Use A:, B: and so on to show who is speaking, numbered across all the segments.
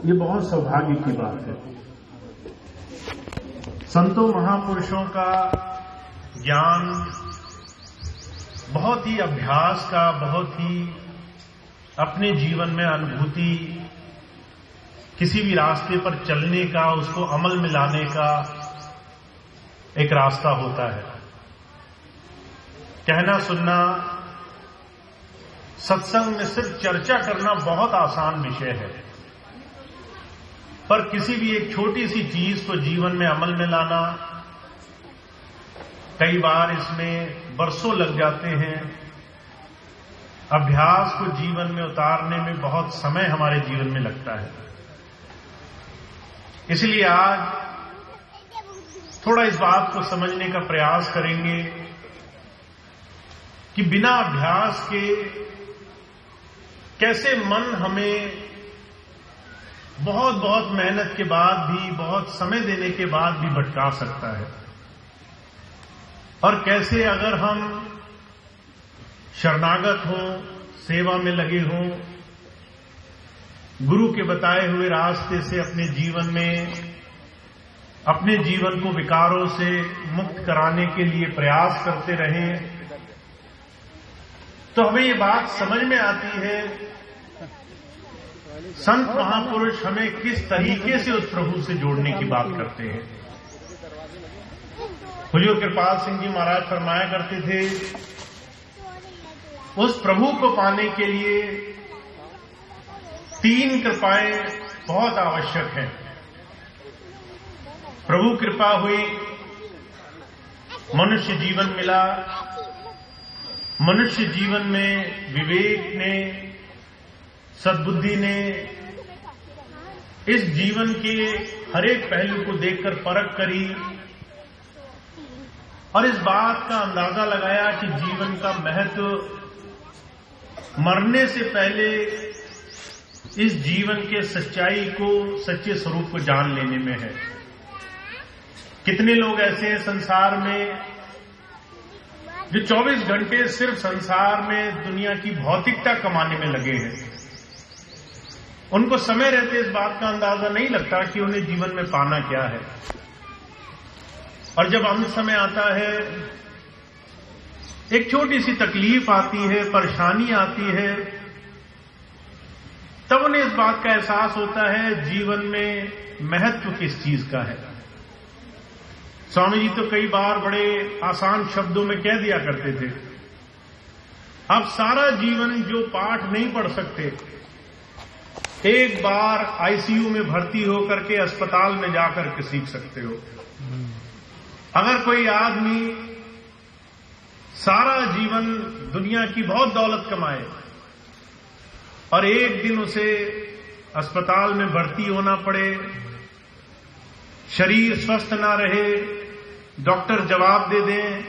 A: ये बहुत सौभाग्य की बात है। संतों महापुरुषों का ज्ञान बहुत ही अभ्यास का, बहुत ही अपने जीवन में अनुभूति, किसी भी रास्ते पर चलने का, उसको अमल में लाने का एक रास्ता होता है। कहना सुनना, सत्संग में सिर्फ चर्चा करना बहुत आसान विषय है, पर किसी भी एक छोटी सी चीज को जीवन में अमल में लाना, कई बार इसमें वर्षों लग जाते हैं। अभ्यास को जीवन में उतारने में बहुत समय हमारे जीवन में लगता है। इसलिए आज थोड़ा इस बात को समझने का प्रयास करेंगे कि बिना अभ्यास के कैसे मन हमें बहुत बहुत मेहनत के बाद भी, बहुत समय देने के बाद भी भटका सकता है, और कैसे अगर हम शरणागत हों, सेवा में लगे हों, गुरु के बताए हुए रास्ते से अपने जीवन में, अपने जीवन को विकारों से मुक्त कराने के लिए प्रयास करते रहें, तो हमें ये बात समझ में आती है संत महापुरुष हमें किस तरीके से उस प्रभु से जोड़ने की बात करते हैं। हुजूर कृपाल सिंह जी महाराज फरमाया करते थे, उस प्रभु को पाने के लिए 3 कृपाएं बहुत आवश्यक हैं। प्रभु कृपा हुई, मनुष्य जीवन मिला, मनुष्य जीवन में विवेक ने, सद्बुद्धि ने इस जीवन के हर एक पहलू को देखकर परख करी और इस बात का अंदाजा लगाया कि जीवन का महत्व मरने से पहले इस जीवन के सच्चाई को, सच्चे स्वरूप को जान लेने में है। कितने लोग ऐसे हैं संसार में जो 24 घंटे सिर्फ संसार में दुनिया की भौतिकता कमाने में लगे हैं। उनको समय रहते इस बात का अंदाजा नहीं लगता कि उन्हें जीवन में पाना क्या है, और जब अंत समय आता है, एक छोटी सी तकलीफ आती है, परेशानी आती है, तब उन्हें इस बात का एहसास होता है जीवन में महत्व किस चीज का है। स्वामी जी तो कई बार बड़े आसान शब्दों में कह दिया करते थे, आप सारा जीवन जो पाठ नहीं पढ़ सकते, एक बार आईसीयू में भर्ती होकर के अस्पताल में जाकर के सीख सकते हो। अगर कोई आदमी सारा जीवन दुनिया की बहुत दौलत कमाए और एक दिन उसे अस्पताल में भर्ती होना पड़े, शरीर स्वस्थ ना रहे, डॉक्टर जवाब दे दें,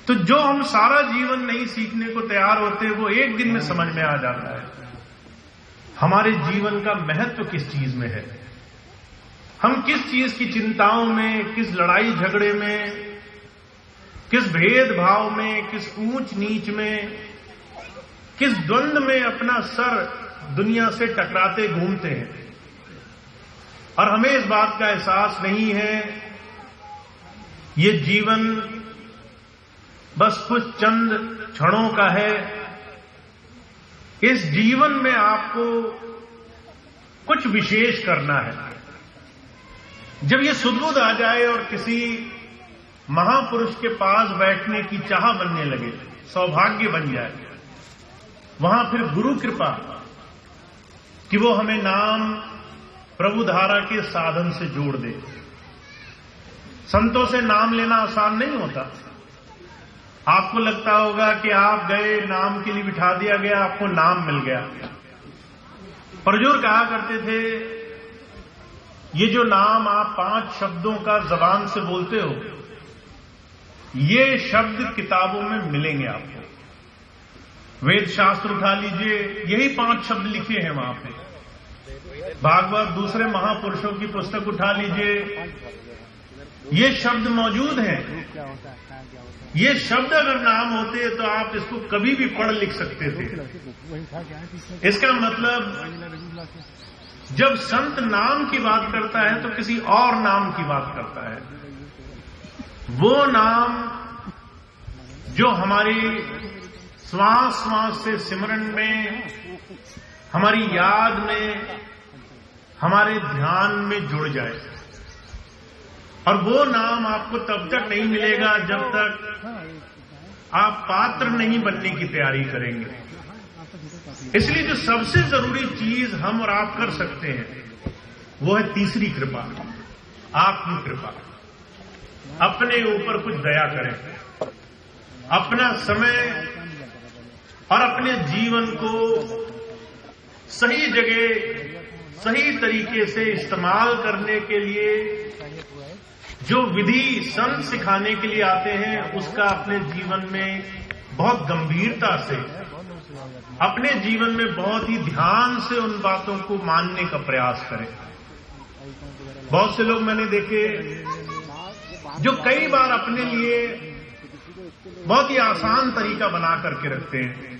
A: तो जो हम सारा जीवन नहीं सीखने को तैयार होते, वो एक दिन में समझ में आ जाता है हमारे जीवन का महत्व किस चीज में है। हम किस चीज की चिंताओं में, किस लड़ाई झगड़े में, किस भेदभाव में, किस ऊंच नीच में, किस द्वंद में अपना सर दुनिया से टकराते घूमते हैं, और हमें इस बात का एहसास नहीं है ये जीवन बस कुछ चंद क्षणों का है। इस जीवन में आपको कुछ विशेष करना है। जब ये सुदबुद आ जाए और किसी महापुरुष के पास बैठने की चाह बनने लगे, सौभाग्य बन जाए, वहां फिर गुरु कृपा कि वो हमें नाम प्रभु धारा के साधन से जोड़ दे। संतों से नाम लेना आसान नहीं होता। आपको लगता होगा कि आप गए, नाम के लिए बिठा दिया गया, आपको नाम मिल गया। पर हुजूर कहा करते थे, ये जो नाम आप 5 शब्दों का जबान से बोलते हो, ये शब्द किताबों में मिलेंगे आपको। वेद शास्त्र उठा लीजिए, यही 5 शब्द लिखे हैं वहां पे। भागवत, दूसरे महापुरुषों की पुस्तक उठा लीजिए, ये शब्द मौजूद हैं। ये शब्द अगर नाम होते तो आप इसको कभी भी पढ़ लिख सकते थे। इसका मतलब जब संत नाम की बात करता है तो किसी और नाम की बात करता है। वो नाम जो हमारी श्वास श्वास से सिमरन में, हमारी याद में, हमारे ध्यान में जुड़ जाए। और वो नाम आपको तब तक नहीं मिलेगा जब तक आप पात्र नहीं बनने की तैयारी करेंगे। इसलिए जो सबसे जरूरी चीज हम और आप कर सकते हैं वो है तीसरी कृपा, आत्म कृपा। अपने ऊपर कुछ दया करें, अपना समय और अपने जीवन को सही जगह सही तरीके से इस्तेमाल करने के लिए जो विधि संत सिखाने के लिए आते हैं उसका अपने जीवन में बहुत गंभीरता से, अपने जीवन में बहुत ही ध्यान से उन बातों को मानने का प्रयास करें। बहुत से लोग मैंने देखे जो कई बार अपने लिए बहुत ही आसान तरीका बना करके रखते हैं।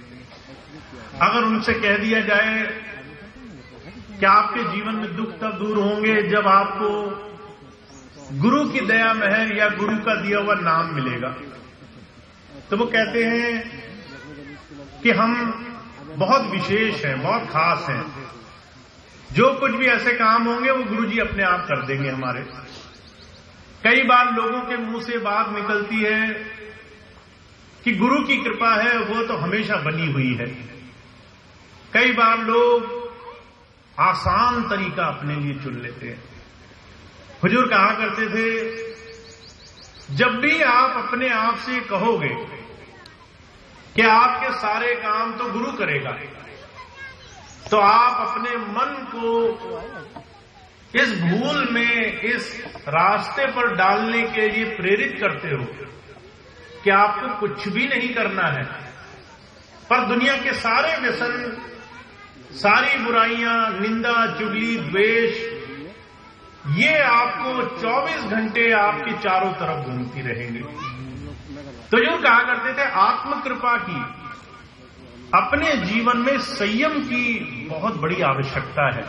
A: अगर उनसे कह दिया जाए कि आपके जीवन में दुख तब दूर होंगे जब आपको गुरु की दया महर या गुरु का दिया हुआ नाम मिलेगा, तो वो कहते हैं कि हम बहुत विशेष हैं, बहुत खास हैं, जो कुछ भी ऐसे काम होंगे वो गुरुजी अपने आप कर देंगे हमारे। कई बार लोगों के मुंह से बात निकलती है कि गुरु की कृपा है वो तो हमेशा बनी हुई है। कई बार लोग आसान तरीका अपने लिए चुन लेते हैं। हुजूर कहा करते थे, जब भी आप अपने आप से कहोगे कि आपके सारे काम तो गुरु करेगा, तो आप अपने मन को इस भूल में, इस रास्ते पर डालने के लिए प्रेरित करते हो कि आपको कुछ भी नहीं करना है, पर दुनिया के सारे व्यसन, सारी बुराइयां, निंदा, चुगली, द्वेष, ये आपको 24 घंटे आपके चारों तरफ घूमती रहेंगे। तो जो कहा करते थे आत्म कृपा की, अपने जीवन में संयम की बहुत बड़ी आवश्यकता है।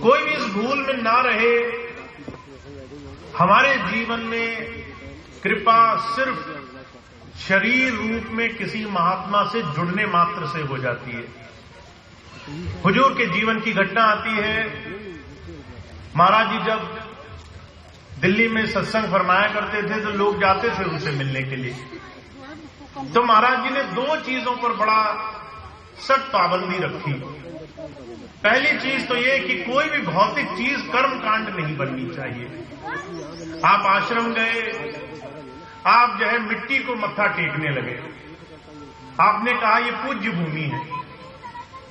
A: कोई भी इस भूल में ना रहे। हमारे जीवन में कृपा सिर्फ शरीर रूप में किसी महात्मा से जुड़ने मात्र से हो जाती है। हुजूर के जीवन की घटना आती है। महाराज जी जब दिल्ली में सत्संग फरमाया करते थे तो लोग जाते थे उनसे मिलने के लिए। तो महाराज जी ने दो चीजों पर बड़ा सख्त पाबंदी रखी। पहली चीज तो ये कि कोई भी भौतिक चीज कर्म कांड नहीं बननी चाहिए। आप आश्रम गए, आप जो है मिट्टी को मत्था टेकने लगे, आपने कहा ये पूज्य भूमि है,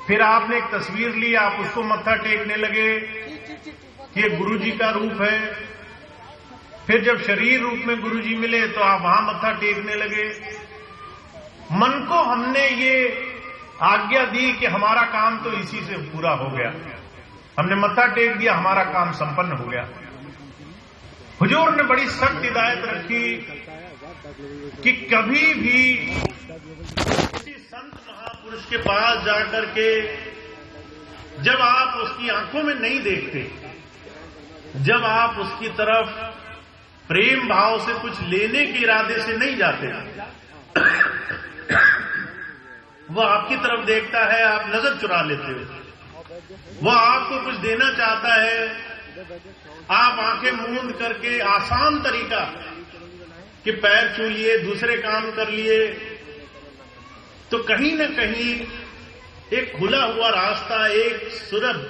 A: फिर आपने एक तस्वीर ली, आप उसको मत्था टेकने लगे, ये गुरुजी का रूप है। फिर जब शरीर रूप में गुरुजी मिले तो आप वहां मत्था टेकने लगे। मन को हमने ये आज्ञा दी कि हमारा काम तो इसी से पूरा हो गया, हमने मत्था टेक दिया, हमारा काम संपन्न हो गया। हुजूर ने बड़ी सख्त हिदायत रखी कि कभी भी किसी संत महापुरुष के पास जाकर के जब आप उसकी आंखों में नहीं देखते, जब आप उसकी तरफ प्रेम भाव से कुछ लेने के इरादे से नहीं जाते, वो आपकी तरफ देखता है, आप नजर चुरा लेते हो। वो आपको कुछ देना चाहता है, आप आंखें मूंद करके आसान तरीका कि पैर छू लिए, दूसरे काम कर लिए, तो कहीं न कहीं एक खुला हुआ रास्ता, एक सुलभ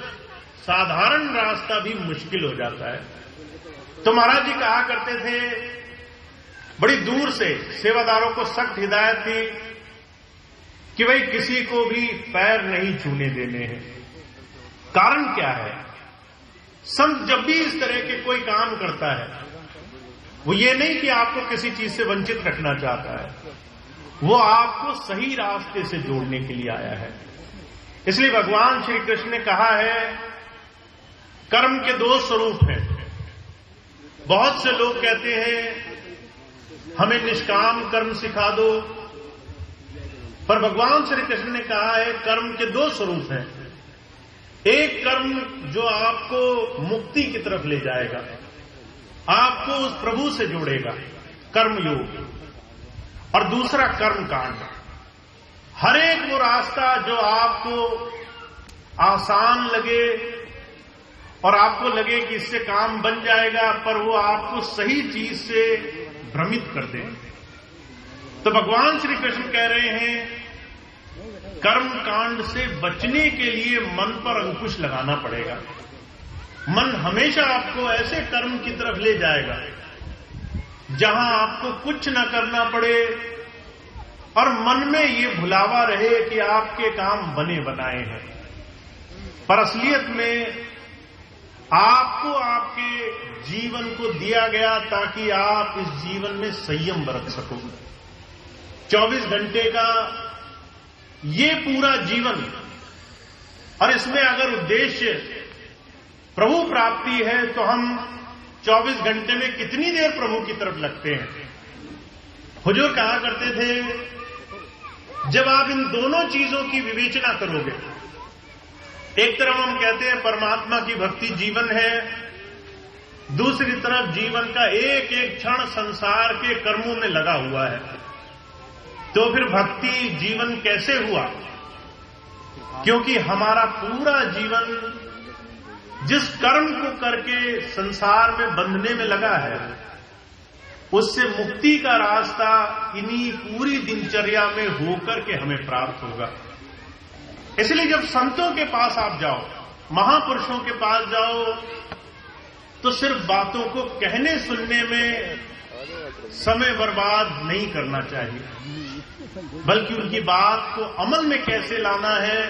A: साधारण रास्ता भी मुश्किल हो जाता है। तो महाराज जी कहा करते थे, बड़ी दूर से सेवादारों को सख्त हिदायत थी कि भाई किसी को भी पैर नहीं छूने देने हैं। कारण क्या है? संत जब भी इस तरह के कोई काम करता है, वो ये नहीं कि आपको किसी चीज से वंचित रखना चाहता है, वो आपको सही रास्ते से जोड़ने के लिए आया है। इसलिए भगवान श्री कृष्ण ने कहा है, कर्म के दो स्वरूप हैं। बहुत से लोग कहते हैं हमें निष्काम कर्म सिखा दो, पर भगवान श्री कृष्ण ने कहा है कर्म के दो स्वरूप हैं, एक कर्म जो आपको मुक्ति की तरफ ले जाएगा, आपको उस प्रभु से जोड़ेगा, कर्मयोग, और दूसरा कर्म कांड। हर एक वो रास्ता जो आपको आसान लगे और आपको लगे कि इससे काम बन जाएगा, पर वो आपको सही चीज से भ्रमित कर दे। तो भगवान श्री कृष्ण कह रहे हैं कर्म कांड से बचने के लिए मन पर अंकुश लगाना पड़ेगा। मन हमेशा आपको ऐसे कर्म की तरफ ले जाएगा जहां आपको कुछ न करना पड़े और मन में ये भुलावा रहे कि आपके काम बने बनाए हैं, पर असलियत में आपको आपके जीवन को दिया गया ताकि आप इस जीवन में संयम बरत सको। 24 घंटे का ये पूरा जीवन, और इसमें अगर उद्देश्य प्रभु प्राप्ति है तो हम 24 घंटे में कितनी देर प्रभु की तरफ लगते हैं। हुजूर कहा करते थे, जब आप इन दोनों चीजों की विवेचना करोगे, एक तरफ हम कहते हैं परमात्मा की भक्ति जीवन है, दूसरी तरफ जीवन का एक एक क्षण संसार के कर्मों में लगा हुआ है, तो फिर भक्ति जीवन कैसे हुआ? क्योंकि हमारा पूरा जीवन जिस कर्म को करके संसार में बंधने में लगा है, उससे मुक्ति का रास्ता इन्हीं पूरी दिनचर्या में होकर के हमें प्राप्त होगा। इसलिए जब संतों के पास आप जाओ, महापुरुषों के पास जाओ, तो सिर्फ बातों को कहने सुनने में समय बर्बाद नहीं करना चाहिए, बल्कि उनकी बात को अमल में कैसे लाना है,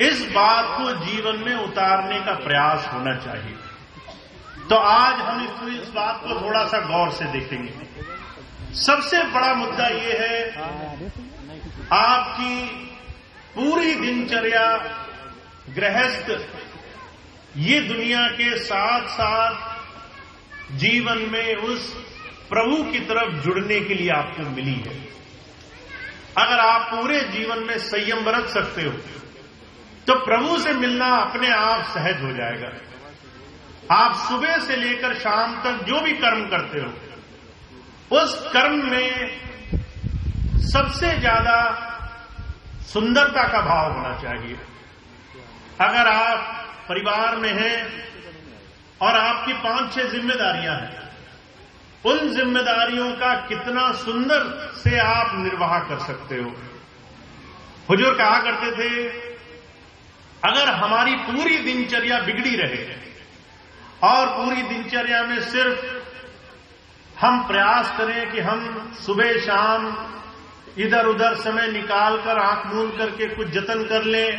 A: इस बात को जीवन में उतारने का प्रयास होना चाहिए। तो आज हम इस बात को थोड़ा सा गौर से देखेंगे। सबसे बड़ा मुद्दा ये है, आपकी पूरी दिनचर्या, गृहस्थ, ये दुनिया के साथ साथ जीवन में उस प्रभु की तरफ जुड़ने के लिए आपको मिली है। अगर आप पूरे जीवन में संयम बरत सकते हो तो प्रभु से मिलना अपने आप सहज हो जाएगा। आप सुबह से लेकर शाम तक जो भी कर्म करते हो, उस कर्म में सबसे ज्यादा सुंदरता का भाव होना चाहिए। अगर आप परिवार में हैं और आपकी 5-6 जिम्मेदारियां हैं, उन जिम्मेदारियों का कितना सुंदर से आप निर्वाह कर सकते हो। हुजूर कहा करते थे, अगर हमारी पूरी दिनचर्या बिगड़ी रहे और पूरी दिनचर्या में सिर्फ हम प्रयास करें कि हम सुबह शाम इधर उधर समय निकालकर आंख मूंद करके कुछ जतन कर लें,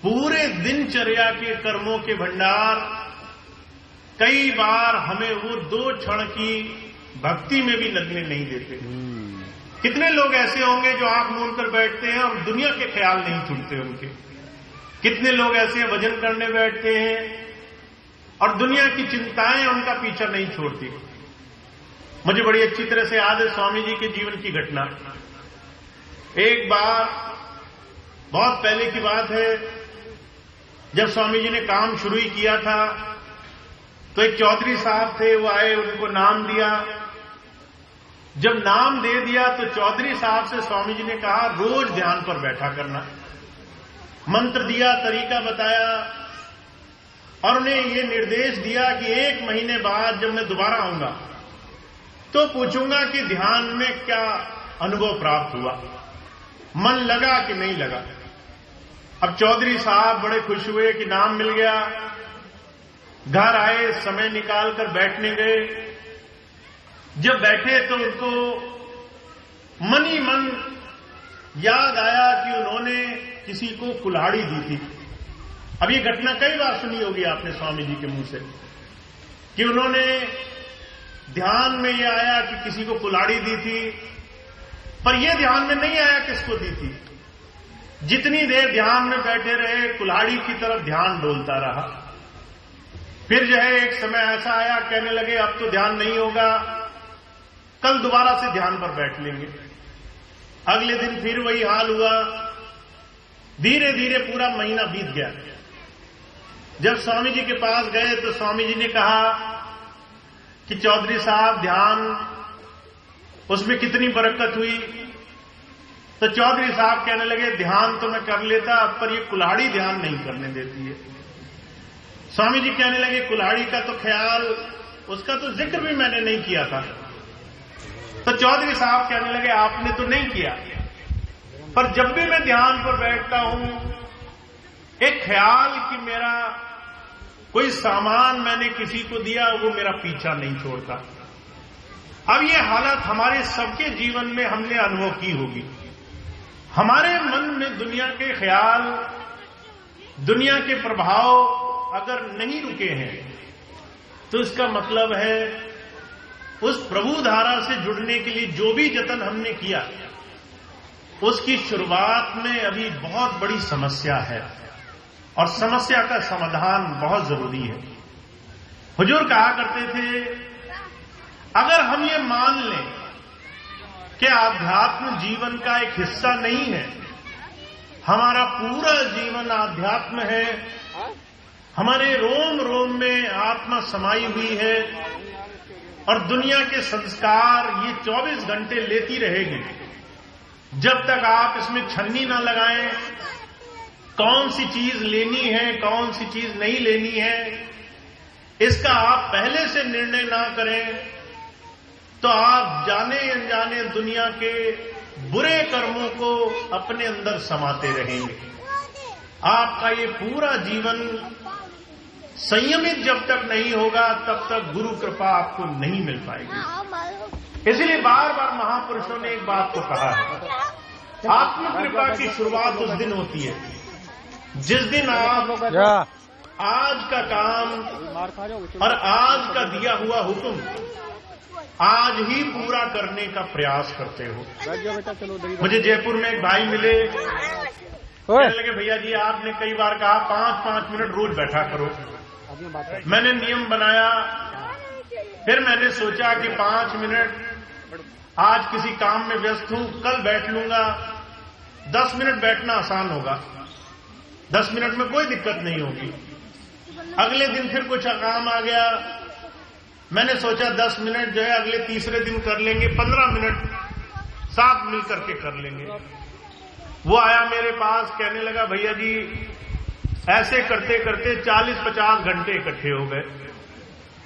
A: पूरे दिनचर्या के कर्मों के भंडार कई बार हमें वो 2 क्षण की भक्ति में भी लगने नहीं देते। कितने लोग ऐसे होंगे जो आंख मूंद कर बैठते हैं और दुनिया के ख्याल नहीं छूटते उनके। कितने लोग ऐसे भजन करने बैठते हैं और दुनिया की चिंताएं उनका पीछा नहीं छोड़ती। मुझे बड़ी अच्छी तरह से याद है स्वामी जी के जीवन की घटना। एक बार, बहुत पहले की बात है, जब स्वामी जी ने काम शुरू ही किया था, तो एक चौधरी साहब थे, वो आए, उनको नाम दिया। जब नाम दे दिया तो चौधरी साहब से स्वामी जी ने कहा, रोज ध्यान पर बैठा करना। मंत्र दिया, तरीका बताया और उन्हें ये निर्देश दिया कि 1 महीने बाद जब मैं दोबारा आऊंगा तो पूछूंगा कि ध्यान में क्या अनुभव प्राप्त हुआ, मन लगा कि नहीं लगा। अब चौधरी साहब बड़े खुश हुए कि नाम मिल गया। घर आए, समय निकालकर बैठने गए। जब बैठे तो उनको मन ही मन याद आया कि उन्होंने किसी को कुल्हाड़ी दी थी। अब ये घटना कई बार सुनी होगी आपने स्वामी जी के मुंह से कि उन्होंने ध्यान में ये आया कि किसी को कुल्हाड़ी दी थी, पर यह ध्यान में नहीं आया किसको दी थी। जितनी देर ध्यान में बैठे रहे, कुल्हाड़ी की तरफ ध्यान डोलता रहा। फिर जो है एक समय ऐसा आया, कहने लगे अब तो ध्यान नहीं होगा, कल दोबारा से ध्यान पर बैठ लेंगे। अगले दिन फिर वही हाल हुआ। धीरे धीरे पूरा महीना बीत गया। जब स्वामी जी के पास गए तो स्वामी जी ने कहा कि चौधरी साहब ध्यान उसमें कितनी बरकत हुई। तो चौधरी साहब कहने लगे ध्यान तो मैं कर लेता, पर ये कुल्हाड़ी ध्यान नहीं करने देती है। स्वामी जी कहने लगे कुल्हाड़ी का तो ख्याल, उसका तो जिक्र भी मैंने नहीं किया था। तो चौधरी साहब कहने लगे आपने तो नहीं किया, पर जब भी मैं ध्यान पर बैठता हूं एक ख्याल कि मेरा कोई सामान मैंने किसी को दिया, वो मेरा पीछा नहीं छोड़ता। अब ये हालत हमारे सबके जीवन में हमने अनुभव की होगी। हमारे मन में दुनिया के ख्याल, दुनिया के प्रभाव अगर नहीं रुके हैं तो इसका मतलब है उस प्रभु धारा से जुड़ने के लिए जो भी जतन हमने किया उसकी शुरुआत में अभी बहुत बड़ी समस्या है, और समस्या का समाधान बहुत जरूरी है। हुजूर कहा करते थे अगर हम ये मान लें कि आध्यात्म जीवन का एक हिस्सा नहीं है, हमारा पूरा जीवन आध्यात्म है, हमारे रोम रोम में आत्मा समाई हुई है, और दुनिया के संस्कार ये 24 घंटे लेती रहेगी जब तक आप इसमें छन्नी ना लगाएं, कौन सी चीज लेनी है कौन सी चीज नहीं लेनी है, इसका आप पहले से निर्णय ना करें तो आप जाने अनजाने दुनिया के बुरे कर्मों को अपने अंदर समाते रहेंगे। आपका ये पूरा जीवन संयमित जब तक नहीं होगा तब तक गुरु कृपा आपको नहीं मिल पाएगी। इसलिए बार बार महापुरुषों ने एक बात को कहा है, आत्म कृपा की शुरुआत उस दिन होती है जिस दिन आप आज का काम और आज का दिया हुआ हुक्म आज ही पूरा करने का प्रयास करते हो। मुझे जयपुर में एक भाई मिले, कहने लगे भैया जी आपने कई बार कहा 5-5 मिनट रोज बैठा करो। मैंने नियम बनाया, फिर मैंने सोचा कि 5 मिनट आज किसी काम में व्यस्त हूं, कल बैठ लूंगा। 10 मिनट बैठना आसान होगा, 10 मिनट में कोई दिक्कत नहीं होगी। अगले दिन फिर कुछ काम आ गया, मैंने सोचा 10 मिनट जो है अगले तीसरे दिन कर लेंगे, 15 मिनट साथ मिल करके कर लेंगे। वो आया मेरे पास, कहने लगा भैया जी ऐसे करते करते 40-50 घंटे इकट्ठे हो गए।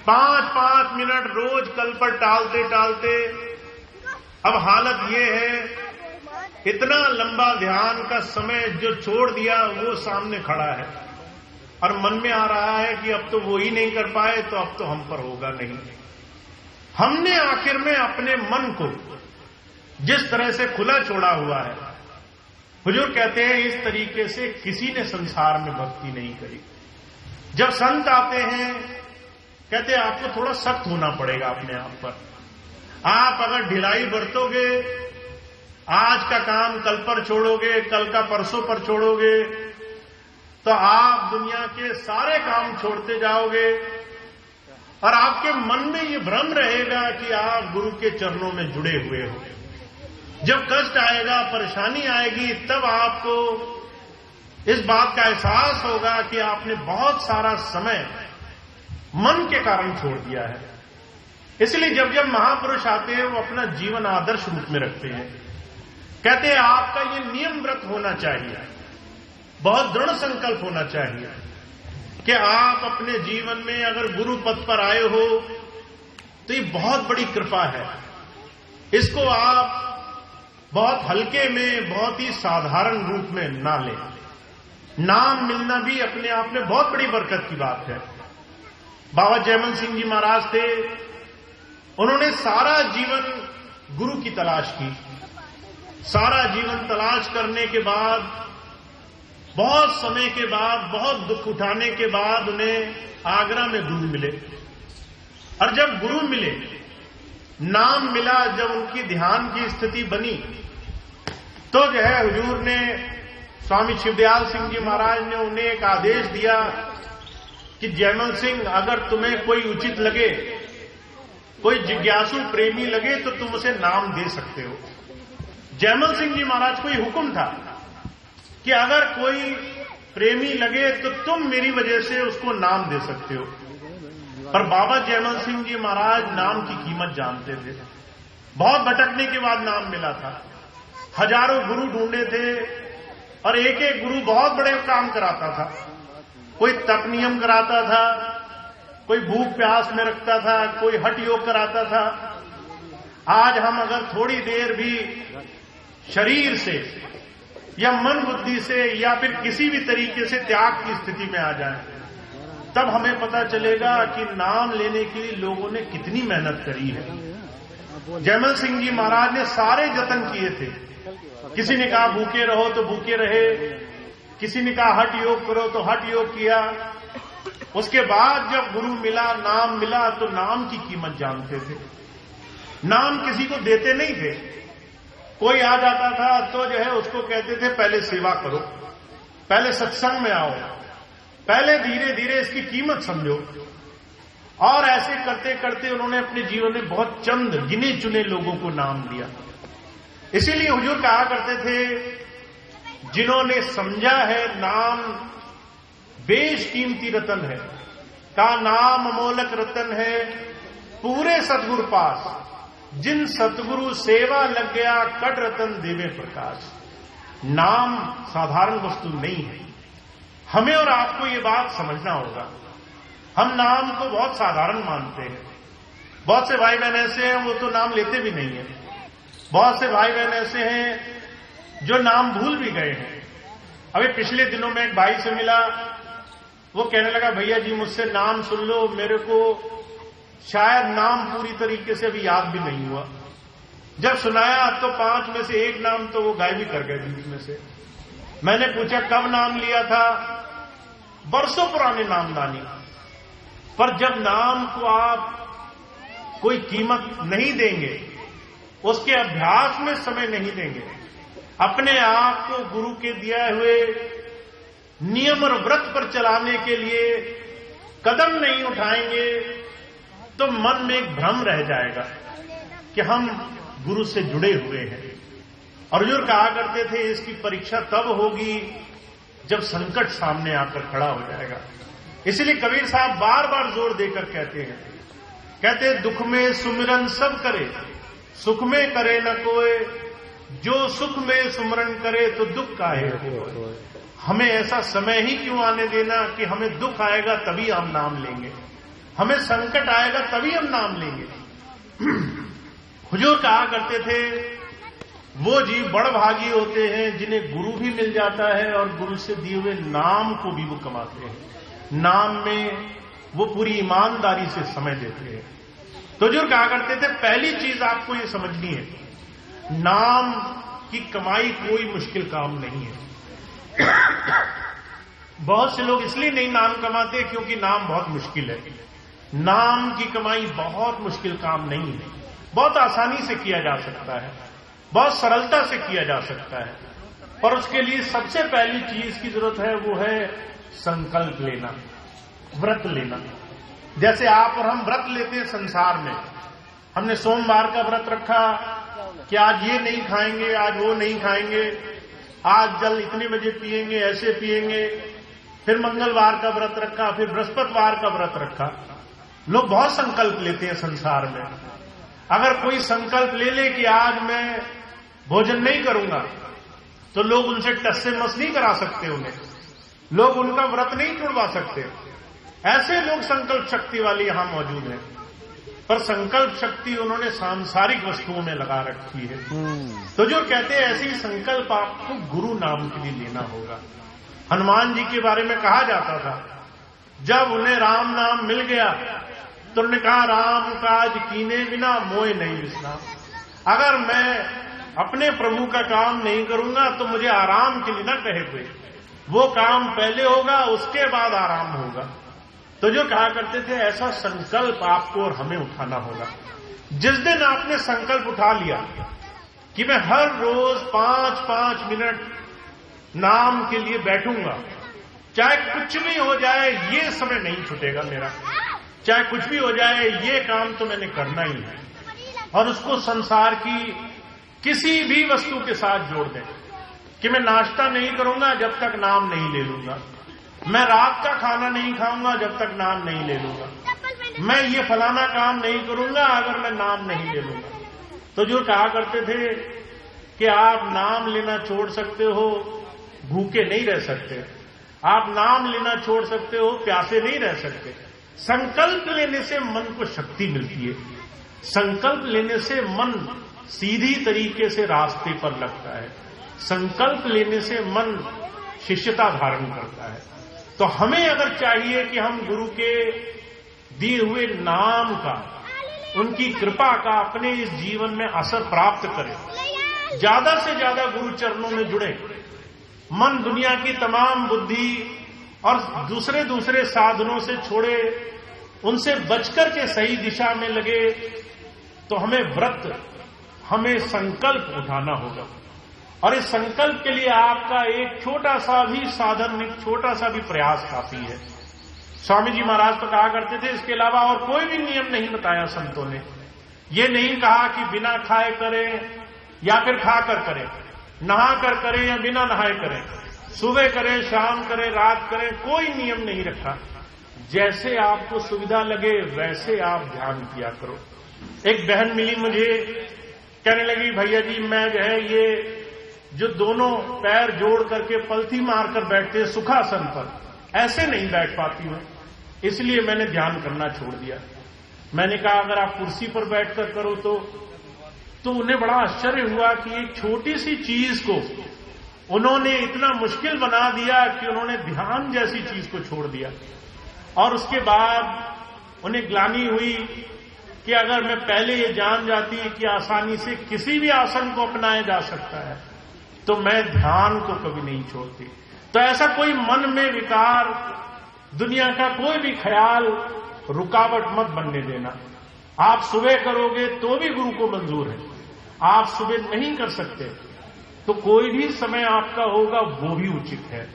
A: 5-5 मिनट रोज कल पर टालते टालते अब हालत ये है इतना लंबा ध्यान का समय जो छोड़ दिया वो सामने खड़ा है, और मन में आ रहा है कि अब तो वो ही नहीं कर पाए तो अब तो हम पर होगा नहीं। हमने आखिर में अपने मन को जिस तरह से खुला छोड़ा हुआ है, हुजूर कहते हैं इस तरीके से किसी ने संसार में भक्ति नहीं करी। जब संत आते हैं कहते हैं आपको थोड़ा सख्त होना पड़ेगा अपने आप पर। आप अगर ढिलाई बरतोगे, आज का काम कल पर छोड़ोगे, कल का परसों पर छोड़ोगे, तो आप दुनिया के सारे काम छोड़ते जाओगे और आपके मन में ये भ्रम रहेगा कि आप गुरु के चरणों में जुड़े हुए हो। जब कष्ट आएगा, परेशानी आएगी, तब आपको इस बात का एहसास होगा कि आपने बहुत सारा समय मन के कारण छोड़ दिया है। इसलिए जब जब महापुरुष आते हैं वो अपना जीवन आदर्श रूप में रखते हैं। कहते हैं आपका ये नियम व्रत होना चाहिए, बहुत दृढ़ संकल्प होना चाहिए कि आप अपने जीवन में अगर गुरु पद पर आए हो तो ये बहुत बड़ी कृपा है। इसको आप बहुत हल्के में, बहुत ही साधारण रूप में ना लें। नाम मिलना भी अपने आप में बहुत बड़ी बरकत की बात है। बाबा जयमल सिंह जी महाराज थे, उन्होंने सारा जीवन गुरु की तलाश की। सारा जीवन तलाश करने के बाद, बहुत समय के बाद, बहुत दुख उठाने के बाद उन्हें आगरा में गुरु मिले। और जब गुरु मिले, नाम मिला, जब उनकी ध्यान की स्थिति बनी, तो जो है हुजूर ने, स्वामी शिवदयाल सिंह जी महाराज ने उन्हें एक आदेश दिया कि जयमल सिंह अगर तुम्हें कोई उचित लगे, कोई जिज्ञासु प्रेमी लगे तो तुम उसे नाम दे सकते हो। जयमल सिंह जी महाराज को ये हुक्म था कि अगर कोई प्रेमी लगे तो तुम मेरी वजह से उसको नाम दे सकते हो। पर बाबा जयमल सिंह जी महाराज नाम की कीमत जानते थे। बहुत भटकने के बाद नाम मिला था। हजारों गुरु ढूंढे थे और एक एक गुरु बहुत बड़े काम कराता था। कोई तप नियम कराता था, कोई भूख प्यास में रखता था, कोई हठ योग कराता था। आज हम अगर थोड़ी देर भी शरीर से या मन बुद्धि से या फिर किसी भी तरीके से त्याग की स्थिति में आ जाएं, तब हमें पता चलेगा कि नाम लेने के लिए लोगों ने कितनी मेहनत करी है। जयमल सिंह जी महाराज ने सारे जतन किए थे। किसी ने कहा भूखे रहो तो भूखे रहे, किसी ने कहा हठ योग करो तो हठ योग किया। उसके बाद जब गुरु मिला, नाम मिला, तो नाम की कीमत जानते थे। नाम किसी को देते नहीं थे। कोई आ जाता था तो जो है उसको कहते थे पहले सेवा करो, पहले सत्संग में आओ, पहले धीरे धीरे इसकी कीमत समझो। और ऐसे करते करते उन्होंने अपने जीवन में बहुत चंद गिने चुने लोगों को नाम दिया। इसीलिए हुजूर कहा करते थे, जिन्होंने समझा है नाम बेशकीमती रतन है, का नाम अमोलक रतन है पूरे सतगुरु पास, जिन सतगुरु सेवा लग गया कट रतन देवे प्रकाश। नाम साधारण वस्तु नहीं है। हमें और आपको ये बात समझना होगा। हम नाम को बहुत साधारण मानते हैं। बहुत से भाई बहन ऐसे हैं वो तो नाम लेते भी नहीं है। बहुत से भाई बहन ऐसे हैं जो नाम भूल भी गए हैं। अभी पिछले दिनों में एक भाई से मिला, वो कहने लगा भैया जी मुझसे नाम सुन लो, मेरे को शायद नाम पूरी तरीके से अभी याद भी नहीं हुआ। जब सुनाया तो 5 में से 1 नाम तो वो गायब ही कर गए बीच में से। मैंने पूछा कब नाम लिया था? बरसों पुराने नामदानी। पर जब नाम को आप कोई कीमत नहीं देंगे, उसके अभ्यास में समय नहीं देंगे, अपने आप को गुरु के दिए हुए नियम और व्रत पर चलाने के लिए कदम नहीं उठाएंगे, तो मन में एक भ्रम रह जाएगा कि हम गुरु से जुड़े हुए हैं। और हुजूर कहा करते थे इसकी परीक्षा तब होगी जब संकट सामने आकर खड़ा हो जाएगा। इसलिए कबीर साहब बार बार जोर देकर कहते दुख में सुमिरन सब करे, सुख में करे न कोई, जो सुख में सुमरन करे तो दुख काहे होए। हमें ऐसा समय ही क्यों आने देना कि हमें दुख आएगा तभी हम नाम लेंगे, हमें संकट आएगा तभी हम नाम लेंगे। हुजूर कहा करते थे वो जीव बड़ भागी होते हैं जिन्हें गुरु भी मिल जाता है और गुरु से दिए हुए नाम को भी वो कमाते हैं। नाम में वो पूरी ईमानदारी से समय देते हैं। तो हुजूर कहा करते थे पहली चीज आपको ये समझनी है, नाम की कमाई कोई मुश्किल काम नहीं है। बहुत से लोग इसलिए नहीं नाम कमाते क्योंकि नाम बहुत मुश्किल है। नाम की कमाई बहुत मुश्किल काम नहीं है, बहुत आसानी से किया जा सकता है, बहुत सरलता से किया जा सकता है। पर उसके लिए सबसे पहली चीज की जरूरत है वो है संकल्प लेना, व्रत लेना। जैसे आप और हम व्रत लेते हैं संसार में, हमने सोमवार का व्रत रखा कि आज ये नहीं खाएंगे, आज वो नहीं खाएंगे, आज जल इतने बजे पिएंगे, ऐसे पिएंगे। फिर मंगलवार का व्रत रखा, फिर बृहस्पतिवार का व्रत रखा। लोग बहुत संकल्प लेते हैं संसार में। अगर कोई संकल्प ले ले कि आज मैं भोजन नहीं करूंगा, तो लोग उनसे टस से मस नहीं करा सकते, उन्हें लोग उनका व्रत नहीं तोड़वा सकते। ऐसे लोग संकल्प शक्ति वाले यहां मौजूद हैं, पर संकल्प शक्ति उन्होंने सांसारिक वस्तुओं में लगा रखी है। तो जो कहते हैं ऐसे ही संकल्प आपको गुरु नाम के लिए लेना होगा। हनुमान जी के बारे में कहा जाता था, जब उन्हें राम नाम मिल गया तो उन्होंने कहा राम काज कीने बिना मोए नहीं विश्राम। अगर मैं अपने प्रभु का काम नहीं करूंगा तो मुझे आराम के लिए ना कहे कोई, वो काम पहले होगा उसके बाद आराम होगा। तो जो कहा करते थे ऐसा संकल्प आपको और हमें उठाना होगा। जिस दिन आपने संकल्प उठा लिया कि मैं हर रोज 5-5 मिनट नाम के लिए बैठूंगा, चाहे कुछ भी हो जाए ये समय नहीं छूटेगा मेरा, चाहे कुछ भी हो जाए ये काम तो मैंने करना ही है। और उसको संसार की किसी भी वस्तु के साथ जोड़ दें, कि मैं नाश्ता नहीं करूंगा जब तक नाम नहीं ले लूंगा, मैं रात का खाना नहीं खाऊंगा जब तक नाम नहीं ले लूंगा, मैं ये फलाना काम नहीं करूंगा अगर मैं नाम नहीं ले लूंगा। तो जो कहा करते थे कि आप नाम लेना छोड़ सकते हो, भूखे नहीं रह सकते, आप नाम लेना छोड़ सकते हो, प्यासे नहीं रह सकते। संकल्प लेने से मन को शक्ति मिलती है, संकल्प लेने से मन सीधी तरीके से रास्ते पर लगता है, संकल्प लेने से मन शिष्यता धारण करता है। तो हमें अगर चाहिए कि हम गुरु के दिए हुए नाम का, उनकी कृपा का अपने इस जीवन में असर प्राप्त करें, ज्यादा से ज्यादा गुरु चरणों में जुड़े, मन दुनिया की तमाम बुद्धि और दूसरे दूसरे साधनों से छोड़े, उनसे बचकर के सही दिशा में लगे, तो हमें व्रत, हमें संकल्प उठाना होगा। और इस संकल्प के लिए आपका एक छोटा सा भी साधन, एक छोटा सा भी प्रयास काफी है। स्वामी जी महाराज तो कहा करते थे, इसके अलावा और कोई भी नियम नहीं बताया संतों ने। ये नहीं कहा कि बिना खाए करें या फिर खाकर करें, नहा कर करें या बिना नहाए करें, सुबह करें, शाम करें, रात करें, कोई नियम नहीं रखा। जैसे आपको सुविधा लगे वैसे आप ध्यान किया करो। एक बहन मिली मुझे, कहने लगी, भैया जी मैं जो है ये जो दोनों पैर जोड़ करके पलथी मारकर बैठते सुखासन पर, ऐसे नहीं बैठ पाती हूं, इसलिए मैंने ध्यान करना छोड़ दिया। मैंने कहा अगर आप कुर्सी पर बैठकर करो तो उन्हें बड़ा आश्चर्य हुआ कि एक छोटी सी चीज को उन्होंने इतना मुश्किल बना दिया कि उन्होंने ध्यान जैसी चीज को छोड़ दिया। और उसके बाद उन्हें ग्लानि हुई कि अगर मैं पहले ये जान जाती कि आसानी से किसी भी आसन को अपनाया जा सकता है तो मैं ध्यान को कभी नहीं छोड़ती। तो ऐसा कोई मन में विकार, दुनिया का कोई भी ख्याल रुकावट मत बनने देना। आप सुबह करोगे तो भी गुरु को मंजूर है, आप सुबह नहीं कर सकते तो कोई भी समय आपका होगा वो भी उचित है।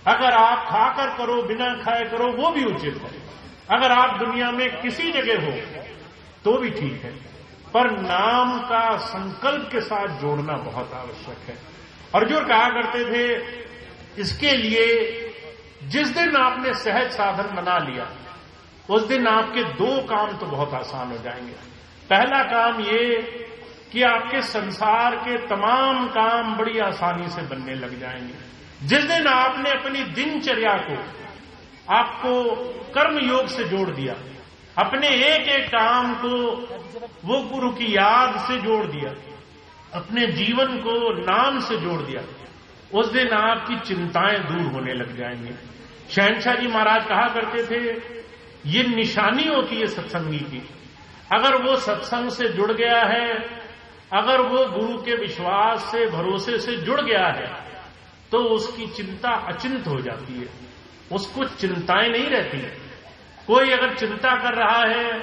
A: अगर आप खाकर करो, बिना खाए करो, वो भी उचित है। अगर आप दुनिया में किसी जगह हो तो भी ठीक है, पर नाम का संकल्प के साथ जोड़ना बहुत आवश्यक है। और जो कहा करते थे, इसके लिए जिस दिन आपने सहज साधन बना लिया उस दिन आपके दो काम तो बहुत आसान हो जाएंगे। पहला काम ये कि आपके संसार के तमाम काम बड़ी आसानी से बनने लग जाएंगे। जिस दिन आपने अपनी दिनचर्या को, आपको कर्म योग से जोड़ दिया, अपने एक एक काम को वो गुरु की याद से जोड़ दिया, अपने जीवन को नाम से जोड़ दिया, उस दिन आपकी चिंताएं दूर होने लग जाएंगी। शहंशाह जी महाराज कहा करते थे, ये निशानी होती है सत्संगी की। अगर वो सत्संग से जुड़ गया है, अगर वो गुरु के विश्वास से, भरोसे से जुड़ गया है, तो उसकी चिंता अचिंत हो जाती है, उसको चिंताएं नहीं रहती है। कोई अगर चिंता कर रहा है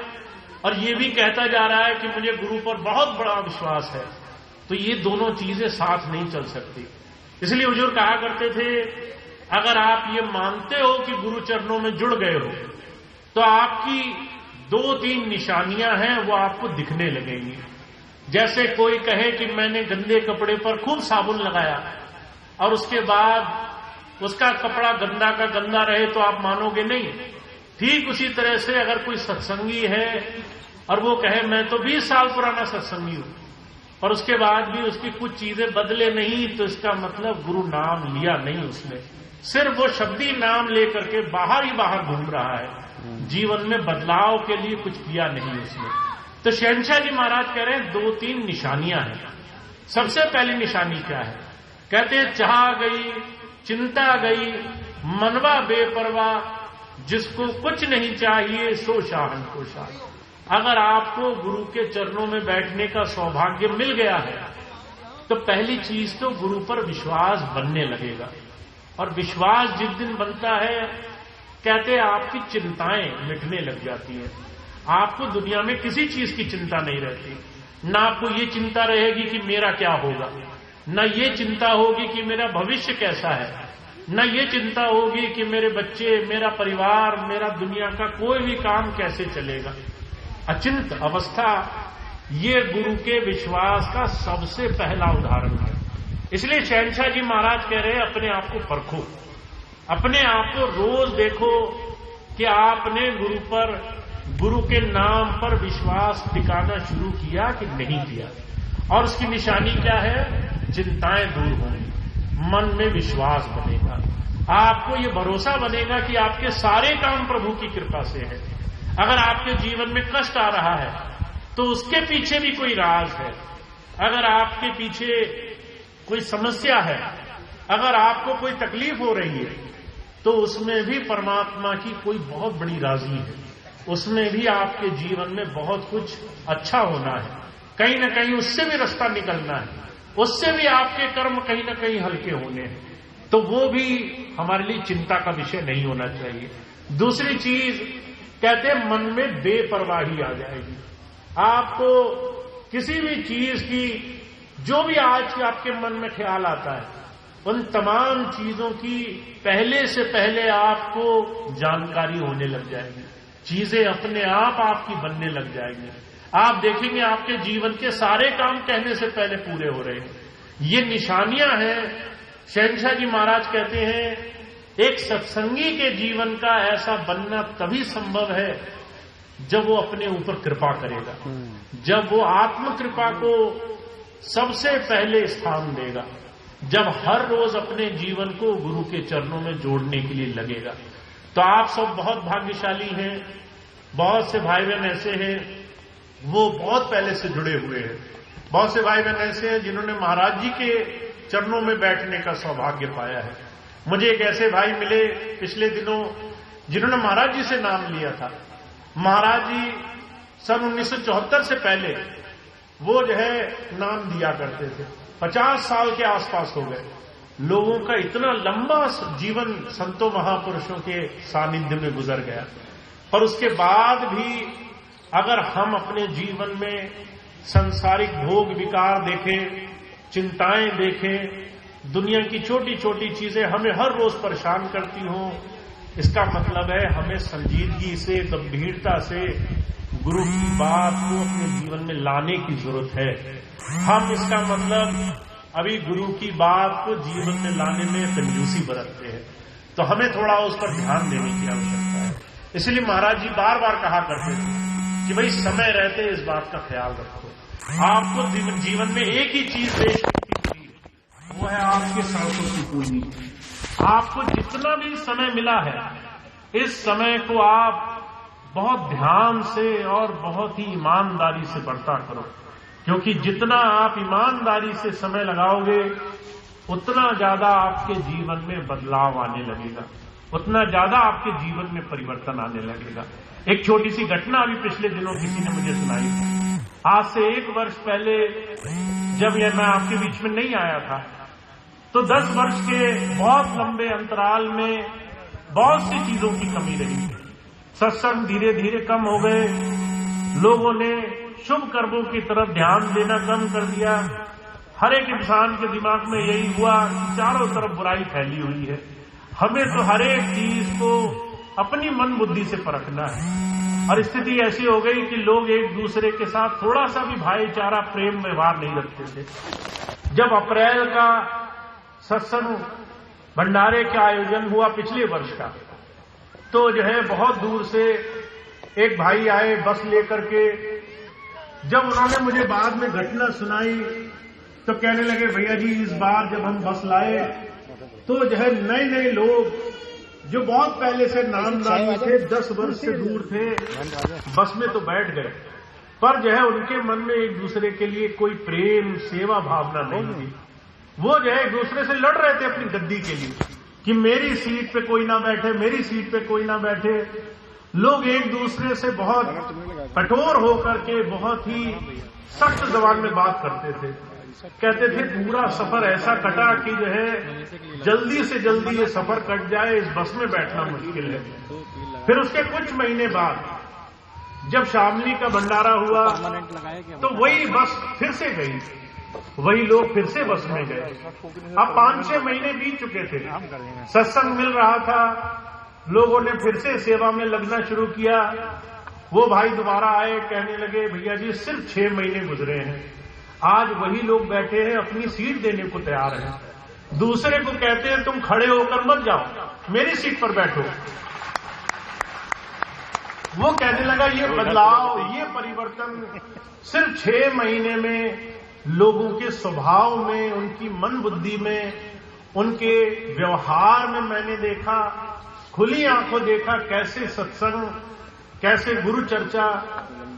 A: और ये भी कहता जा रहा है कि मुझे गुरु पर बहुत बड़ा विश्वास है, तो ये दोनों चीजें साथ नहीं चल सकती। इसलिए हुजूर कहा करते थे, अगर आप ये मानते हो कि गुरु चरणों में जुड़ गए हो तो आपकी 2-3 निशानियां हैं वो आपको दिखने लगेंगी। जैसे कोई कहे कि मैंने गंदे कपड़े पर खूब साबुन लगाया और उसके बाद उसका कपड़ा गंदा का गंदा रहे तो आप मानोगे नहीं। ठीक उसी तरह से अगर कोई सत्संगी है और वो कहे मैं तो 20 साल पुराना सत्संगी हूं और उसके बाद भी उसकी कुछ चीजें बदले नहीं, तो इसका मतलब गुरु नाम लिया नहीं उसने, सिर्फ वो शब्दी नाम लेकर के बाहर ही बाहर घूम रहा है, जीवन में बदलाव के लिए कुछ किया नहीं उसने। तो शहंशाह जी महाराज कह रहे हैं 2-3 निशानियां हैं। सबसे पहली निशानी क्या है? कहते हैं चाह गई, चिंता गई, मनवा बेपरवाह, जिसको कुछ नहीं चाहिए सो शाहन को शाह। अगर आपको गुरु के चरणों में बैठने का सौभाग्य मिल गया है तो पहली चीज तो गुरु पर विश्वास बनने लगेगा। और विश्वास जिस दिन बनता है, कहते हैं आपकी चिंताएं मिटने लग जाती हैं। आपको दुनिया में किसी चीज की चिंता नहीं रहती। ना आपको ये चिंता रहेगी कि मेरा क्या होगा, न ये चिंता होगी कि मेरा भविष्य कैसा है, न ये चिंता होगी कि मेरे बच्चे, मेरा परिवार, मेरा दुनिया का कोई भी काम कैसे चलेगा। अचिंत अवस्था ये गुरु के विश्वास का सबसे पहला उदाहरण है।
B: इसलिए शहंशाह जी महाराज कह रहे हैं अपने आप को परखो, अपने आप को रोज देखो कि आपने गुरु के नाम पर विश्वास टिकाना शुरू किया कि नहीं किया। और उसकी निशानी क्या है? चिंताएं दूर होंगी, मन में विश्वास बनेगा, आपको ये भरोसा बनेगा कि आपके सारे काम प्रभु की कृपा से है। अगर आपके जीवन में कष्ट आ रहा है तो उसके पीछे भी कोई राज है। अगर आपके पीछे कोई समस्या है, अगर आपको कोई तकलीफ हो रही है, तो उसमें भी परमात्मा की कोई बहुत बड़ी राजी है, उसमें भी आपके जीवन में बहुत कुछ अच्छा होना है, कहीं ना कहीं उससे भी रास्ता निकलना है, उससे भी आपके कर्म कहीं ना कहीं हल्के होने हैं। तो वो भी हमारे लिए चिंता का विषय नहीं होना चाहिए। दूसरी चीज कहते हैं मन में बेपरवाही आ जाएगी। आपको किसी भी चीज की जो भी आज आपके मन में ख्याल आता है, उन तमाम चीजों की पहले से पहले आपको जानकारी होने लग जाएगी, चीजें अपने आप आपकी बनने लग जाएंगी। आप देखेंगे आपके जीवन के सारे काम कहने से पहले पूरे हो रहे हैं। ये निशानियां हैं। शहंशाह जी महाराज कहते हैं एक सत्संगी के जीवन का ऐसा बनना तभी संभव है जब वो अपने ऊपर कृपा करेगा, जब वो आत्म कृपा को सबसे पहले स्थान देगा, जब हर रोज अपने जीवन को गुरु के चरणों में जोड़ने के लिए लगेगा। तो आप सब बहुत भाग्यशाली हैं। बहुत से भाई बहन ऐसे हैं वो बहुत पहले से जुड़े हुए हैं। बहुत से भाई बहन ऐसे हैं जिन्होंने महाराज जी के चरणों में बैठने का सौभाग्य पाया है। मुझे एक ऐसे भाई मिले पिछले दिनों जिन्होंने महाराज जी से नाम लिया था। महाराज जी सन 1974 से पहले वो जो है नाम दिया करते थे। 50 साल के आसपास हो गए। लोगों का इतना लंबा जीवन संतों महापुरुषों के सानिध्य में गुजर गया, पर उसके बाद भी अगर हम अपने जीवन में सांसारिक भोग विकार देखें, चिंताएं देखें, दुनिया की छोटी छोटी चीजें हमें हर रोज परेशान करती हों, इसका मतलब है हमें संजीदगी से, गंभीरता से गुरु की बात को अपने जीवन में लाने की जरूरत है। हम इसका मतलब अभी गुरु की बात को जीवन में लाने में कंजूसी बरतते हैं, तो हमें थोड़ा उस पर ध्यान देने की आवश्यकता है। इसलिए महाराज जी बार बार कहा करते थे कि भाई समय रहते इस बात का ख्याल रखो। आपको जीवन में एक ही चीज देश की, वो है आपके सांसों की पूंजी। आपको जितना भी समय मिला है, इस समय को आप बहुत ध्यान से और बहुत ही ईमानदारी से बरता करो, क्योंकि जितना आप ईमानदारी से समय लगाओगे उतना ज्यादा आपके जीवन में बदलाव आने लगेगा, उतना ज्यादा आपके जीवन में परिवर्तन आने लगेगा। एक छोटी सी घटना अभी पिछले दिनों किसी ने मुझे सुनाई। आज से 1 वर्ष पहले जब यह मैं आपके बीच में नहीं आया था, तो 10 वर्ष के बहुत लंबे अंतराल में बहुत सी चीजों की कमी रही। सत्संग धीरे धीरे कम हो गए, लोगों ने शुभ कर्मों की तरफ ध्यान देना कम कर दिया। हर एक इंसान के दिमाग में यही हुआ कि चारों तरफ बुराई फैली हुई है, हमें तो हर एक चीज को अपनी मन बुद्धि से परखना है। और स्थिति ऐसी हो गई कि लोग एक दूसरे के साथ थोड़ा सा भी भाईचारा, प्रेम, व्यवहार नहीं रखते थे। जब अप्रैल का सत्संग भंडारे का आयोजन हुआ पिछले वर्ष का, तो जो है बहुत दूर से एक भाई आए बस लेकर के। जब उन्होंने मुझे बाद में घटना सुनाई तो कहने लगे, भैया जी इस बार जब हम बस लाए तो जो है नए नए लोग जो बहुत पहले से नामदानी थे, 10 वर्ष से दूर थे, बस में तो बैठ गए, पर जो है उनके मन में एक दूसरे के लिए कोई प्रेम, सेवा भावना नहीं थी। वो जो है एक दूसरे से लड़ रहे थे अपनी गद्दी के लिए कि मेरी सीट पे कोई ना बैठे, मेरी सीट पे कोई ना बैठे। लोग एक दूसरे से बहुत कठोर होकर के बहुत ही सख्त जबान में बात करते थे। कहते थे पूरा सफर ऐसा कटा कि जो है जल्दी से जल्दी ये सफर कट जाए, इस बस में बैठना मुश्किल है। फिर उसके कुछ महीने बाद जब शामली का भंडारा हुआ तो वही बस फिर से गई, वही लोग फिर से बस में गए। अब 5-6 महीने बीत चुके थे, सत्संग मिल रहा था, लोगों ने फिर से सेवा में लगना शुरू किया। वो भाई दोबारा आए, कहने लगे भैया जी सिर्फ 6 महीने गुजरे हैं, आज वही लोग बैठे हैं अपनी सीट देने को तैयार हैं, दूसरे को कहते हैं तुम खड़े होकर मत जाओ, मेरी सीट पर बैठो। वो कहने लगा ये बदलाव, ये परिवर्तन सिर्फ 6 महीने में लोगों के स्वभाव में, उनकी मन बुद्धि में, उनके व्यवहार में मैंने देखा, खुली आंखों देखा कैसे सत्संग, कैसे गुरु चर्चा,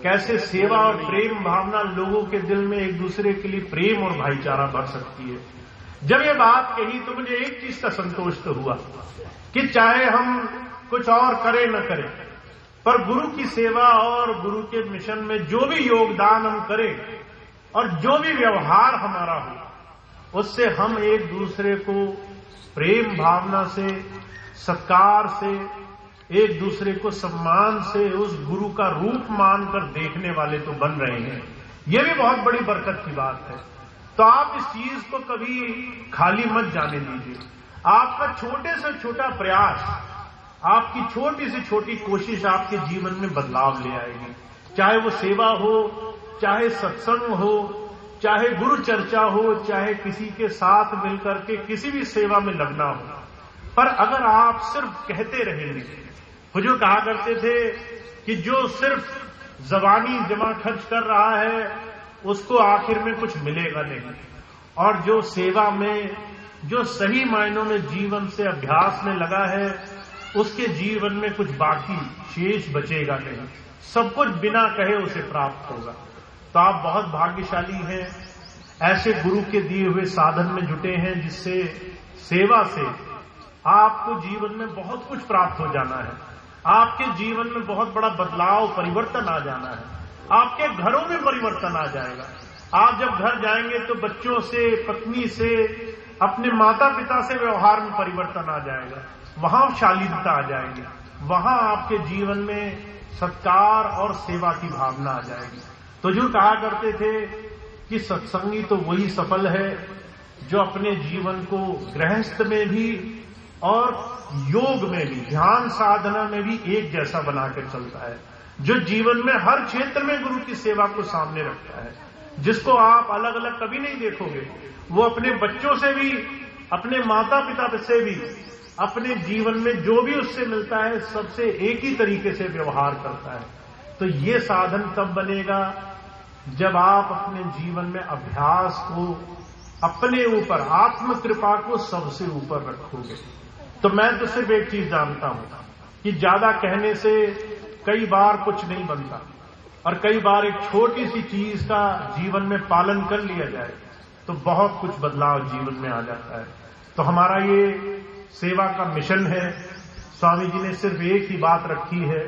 B: कैसे सेवा और प्रेम भावना लोगों के दिल में एक दूसरे के लिए प्रेम और भाईचारा भर सकती है। जब ये बात कही तो मुझे एक चीज का संतोष तो हुआ कि चाहे हम कुछ और करें न करें, पर गुरु की सेवा और गुरु के मिशन में जो भी योगदान हम करें और जो भी व्यवहार हमारा हो, उससे हम एक दूसरे को प्रेम भावना से, सत्कार से, एक दूसरे को सम्मान से उस गुरु का रूप मानकर देखने वाले तो बन रहे हैं। यह भी बहुत बड़ी बरकत की बात है। तो आप इस चीज को कभी खाली मत जाने दीजिए। आपका छोटे से छोटा प्रयास, आपकी छोटी से छोटी कोशिश आपके जीवन में बदलाव ले आएगी। चाहे वो सेवा हो, चाहे सत्संग हो, चाहे गुरु चर्चा हो, चाहे किसी के साथ मिलकर के किसी भी सेवा में लगना हो। पर अगर आप सिर्फ कहते रहेंगे, हुजूर कहा करते थे कि जो सिर्फ ज़बानी जमा खर्च कर रहा है उसको आखिर में कुछ मिलेगा नहीं, और जो सेवा में, जो सही मायनों में जीवन से अभ्यास में लगा है, उसके जीवन में कुछ बाकी शेष बचेगा नहीं। सब कुछ बिना कहे उसे प्राप्त होगा। तो आप बहुत भाग्यशाली हैं, ऐसे गुरु के दिए हुए साधन में जुटे हैं जिससे सेवा से आपको जीवन में बहुत कुछ प्राप्त हो जाना है। आपके जीवन में बहुत बड़ा बदलाव, परिवर्तन आ जाना है। आपके घरों में परिवर्तन आ जाएगा। आप जब घर जाएंगे तो बच्चों से, पत्नी से, अपने माता पिता से व्यवहार में परिवर्तन आ जाएगा। वहां शालीनता आ जाएगी, वहां आपके जीवन में सत्कार और सेवा की भावना आ जाएगी। तो जो कहा करते थे कि सत्संगी तो वही सफल है जो अपने जीवन को गृहस्थ में भी और योग में भी, ध्यान साधना में भी एक जैसा बनाकर चलता है, जो जीवन में हर क्षेत्र में गुरु की सेवा को सामने रखता है, जिसको आप अलग अलग कभी नहीं देखोगे। वो अपने बच्चों से भी, अपने माता पिता से भी, अपने जीवन में जो भी उससे मिलता है सबसे एक ही तरीके से व्यवहार करता है। तो ये साधन तब बनेगा जब आप अपने जीवन में अभ्यास को, अपने ऊपर आत्म कृपा को सबसे ऊपर रखोगे। तो मैं तो सिर्फ एक चीज जानता हूं कि ज्यादा कहने से कई बार कुछ नहीं बनता, और कई बार एक छोटी सी चीज का जीवन में पालन कर लिया जाए तो बहुत कुछ बदलाव जीवन में आ जाता है। तो हमारा ये सेवा का मिशन है। स्वामी जी ने सिर्फ एक ही बात रखी है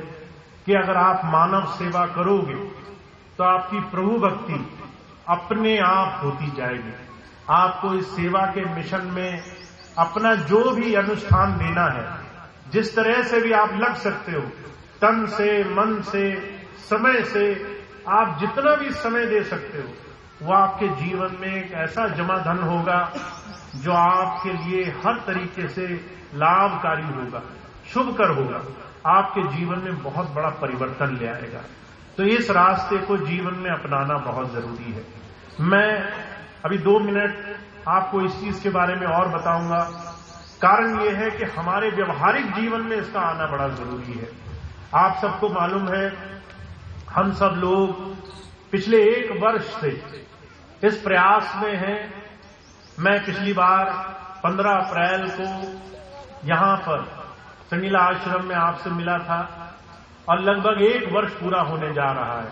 B: कि अगर आप मानव सेवा करोगे तो आपकी प्रभु भक्ति अपने आप होती जाएगी। आपको इस सेवा के मिशन में अपना जो भी अनुष्ठान देना है, जिस तरह से भी आप लग सकते हो, तन से, मन से, समय से, आप जितना भी समय दे सकते हो, वो आपके जीवन में एक ऐसा जमाधन होगा जो आपके लिए हर तरीके से लाभकारी होगा, शुभकर होगा, आपके जीवन में बहुत बड़ा परिवर्तन ले आएगा। तो इस रास्ते को जीवन में अपनाना बहुत जरूरी है। मैं अभी 2 मिनट आपको इस चीज के बारे में और बताऊंगा। कारण यह है कि हमारे व्यवहारिक जीवन में इसका आना बड़ा जरूरी है। आप सबको मालूम है, हम सब लोग पिछले 1 वर्ष से इस प्रयास में हैं। मैं पिछली बार 15 अप्रैल को यहां पर संगीला आश्रम में आपसे मिला था और लगभग 1 वर्ष पूरा होने जा रहा है।